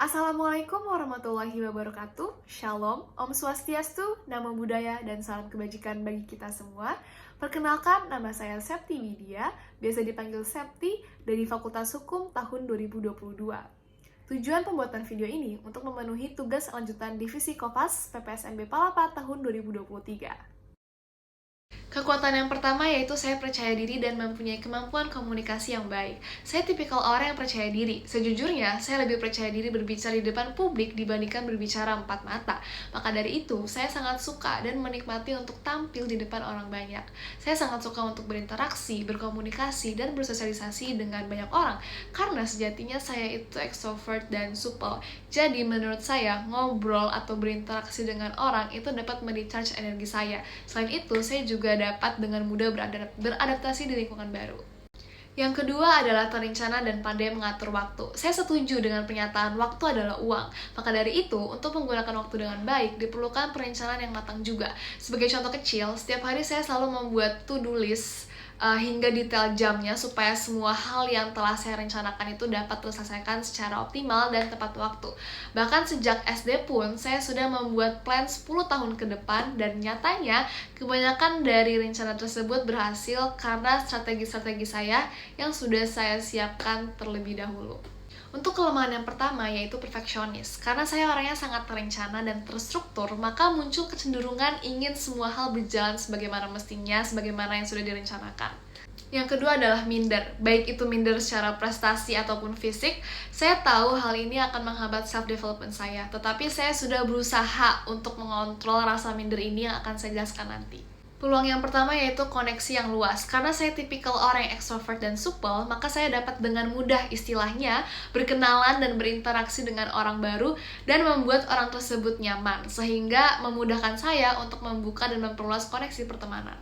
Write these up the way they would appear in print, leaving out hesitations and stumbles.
Assalamualaikum warahmatullahi wabarakatuh. Shalom, Om Swastiastu, Namo Buddhaya, dan salam kebajikan bagi kita semua. Perkenalkan, nama saya Septi Widya, biasa dipanggil Septi, dari Fakultas Hukum tahun 2022. Tujuan pembuatan video ini untuk memenuhi tugas lanjutan Divisi Kopas PPSMB Palapa tahun 2023. Kekuatan yang pertama yaitu saya percaya diri dan mempunyai kemampuan komunikasi yang baik. Saya tipikal orang yang percaya diri. Sejujurnya, saya lebih percaya diri berbicara di depan publik dibandingkan berbicara empat mata. Maka dari itu, saya sangat suka dan menikmati untuk tampil di depan orang banyak. Saya sangat suka untuk berinteraksi, berkomunikasi, dan bersosialisasi dengan banyak orang. Karena sejatinya saya itu extrovert dan supel. Jadi menurut saya, ngobrol atau berinteraksi dengan orang itu dapat merecharge energi saya. Selain itu, saya juga dapat dengan mudah beradaptasi di lingkungan baru. Yang kedua adalah terencana dan pandai mengatur waktu. Saya setuju dengan pernyataan waktu adalah uang. Maka dari itu, untuk menggunakan waktu dengan baik, diperlukan perencanaan yang matang juga. Sebagai contoh kecil, setiap hari saya selalu membuat to-do list hingga detail jamnya supaya semua hal yang telah saya rencanakan itu dapat terselesaikan secara optimal dan tepat waktu. Bahkan sejak SD pun, saya sudah membuat plan 10 tahun ke depan dan nyatanya kebanyakan dari rencana tersebut berhasil karena strategi-strategi saya yang sudah saya siapkan terlebih dahulu. Untuk kelemahan yang pertama yaitu perfeksionis. Karena saya orangnya sangat terencana dan terstruktur, maka muncul kecenderungan ingin semua hal berjalan sebagaimana mestinya, sebagaimana yang sudah direncanakan. Yang kedua adalah minder, baik itu minder secara prestasi ataupun fisik. Saya tahu hal ini akan menghambat self-development saya, tetapi saya sudah berusaha untuk mengontrol rasa minder ini yang akan saya jelaskan nanti. Peluang yang pertama yaitu koneksi yang luas. Karena saya tipikal orang yang extrovert dan supel, maka saya dapat dengan mudah istilahnya berkenalan dan berinteraksi dengan orang baru dan membuat orang tersebut nyaman, sehingga memudahkan saya untuk membuka dan memperluas koneksi pertemanan.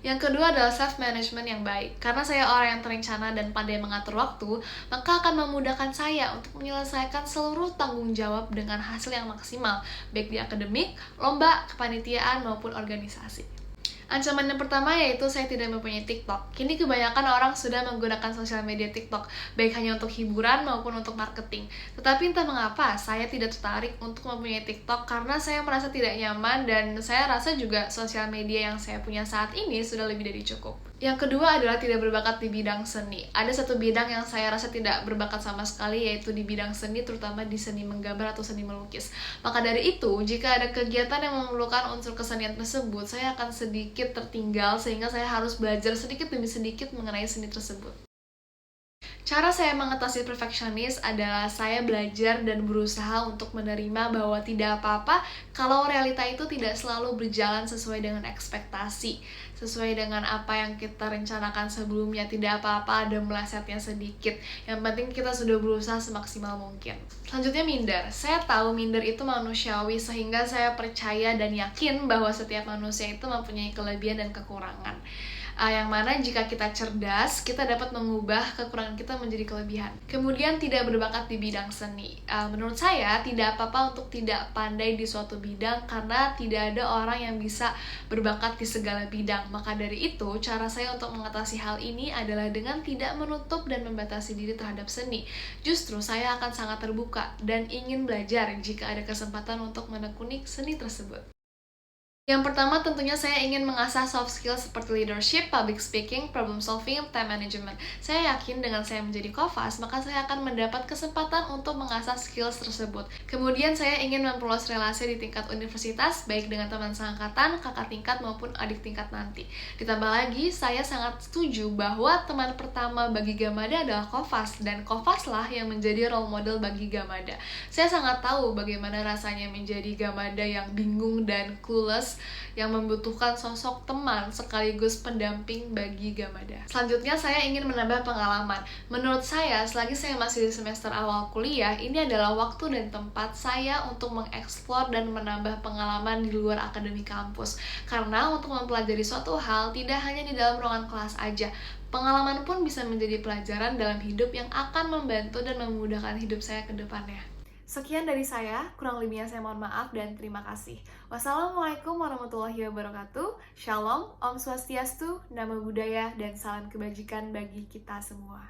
Yang kedua adalah self-management yang baik. Karena saya orang yang terencana dan pandai mengatur waktu, maka akan memudahkan saya untuk menyelesaikan seluruh tanggung jawab dengan hasil yang maksimal, baik di akademik, lomba, kepanitiaan, maupun organisasi. Ancaman yang pertama yaitu saya tidak mempunyai TikTok. Kini kebanyakan orang sudah menggunakan sosial media TikTok, baik hanya untuk hiburan maupun untuk marketing. Tetapi entah mengapa, saya tidak tertarik untuk mempunyai TikTok karena saya merasa tidak nyaman dan saya rasa juga sosial media yang saya punya saat ini sudah lebih dari cukup. Yang kedua adalah tidak berbakat di bidang seni. Ada satu bidang yang saya rasa tidak berbakat sama sekali, yaitu di bidang seni, terutama di seni menggambar atau seni melukis. Maka dari itu, jika ada kegiatan yang memerlukan unsur kesenian tersebut, saya akan sedikit tertinggal sehingga saya harus belajar sedikit demi sedikit mengenai seni tersebut. Cara saya mengatasi perfeksionis adalah saya belajar dan berusaha untuk menerima bahwa tidak apa-apa kalau realita itu tidak selalu berjalan sesuai dengan ekspektasi, sesuai dengan apa yang kita rencanakan sebelumnya. Tidak apa-apa ada melesetnya sedikit, yang penting kita sudah berusaha semaksimal mungkin. Selanjutnya minder. Saya tahu minder itu manusiawi sehingga saya percaya dan yakin bahwa setiap manusia itu mempunyai kelebihan dan kekurangan. Yang mana jika kita cerdas, kita dapat mengubah kekurangan kita menjadi kelebihan. Kemudian tidak berbakat di bidang seni. Menurut saya tidak apa-apa untuk tidak pandai di suatu bidang karena tidak ada orang yang bisa berbakat di segala bidang. Maka dari itu, cara saya untuk mengatasi hal ini adalah dengan tidak menutup dan membatasi diri terhadap seni. Justru saya akan sangat terbuka dan ingin belajar jika ada kesempatan untuk menekuni seni tersebut. Yang pertama tentunya saya ingin mengasah soft skills seperti leadership, public speaking, problem solving, time management. Saya yakin dengan saya menjadi Kofas, maka saya akan mendapat kesempatan untuk mengasah skills tersebut. Kemudian saya ingin memperluas relasi di tingkat universitas, baik dengan teman seangkatan, kakak tingkat, maupun adik tingkat nanti. Ditambah lagi, saya sangat setuju bahwa teman pertama bagi Gamada adalah Kofas, dan Kofaslah yang menjadi role model bagi Gamada. Saya sangat tahu bagaimana rasanya menjadi Gamada yang bingung dan clueless, yang membutuhkan sosok teman sekaligus pendamping bagi Gamada. Selanjutnya saya ingin menambah pengalaman. Menurut saya, selagi saya masih di semester awal kuliah, ini adalah waktu dan tempat saya untuk mengeksplor dan menambah pengalaman di luar akademi kampus. Karena untuk mempelajari suatu hal tidak hanya di dalam ruangan kelas aja. Pengalaman pun bisa menjadi pelajaran dalam hidup yang akan membantu dan memudahkan hidup saya ke depannya. Sekian dari saya, kurang lebihnya saya mohon maaf dan terima kasih. Wassalamualaikum warahmatullahi wabarakatuh. Shalom, Om Swastiastu, Namo Buddhaya, dan salam kebajikan bagi kita semua.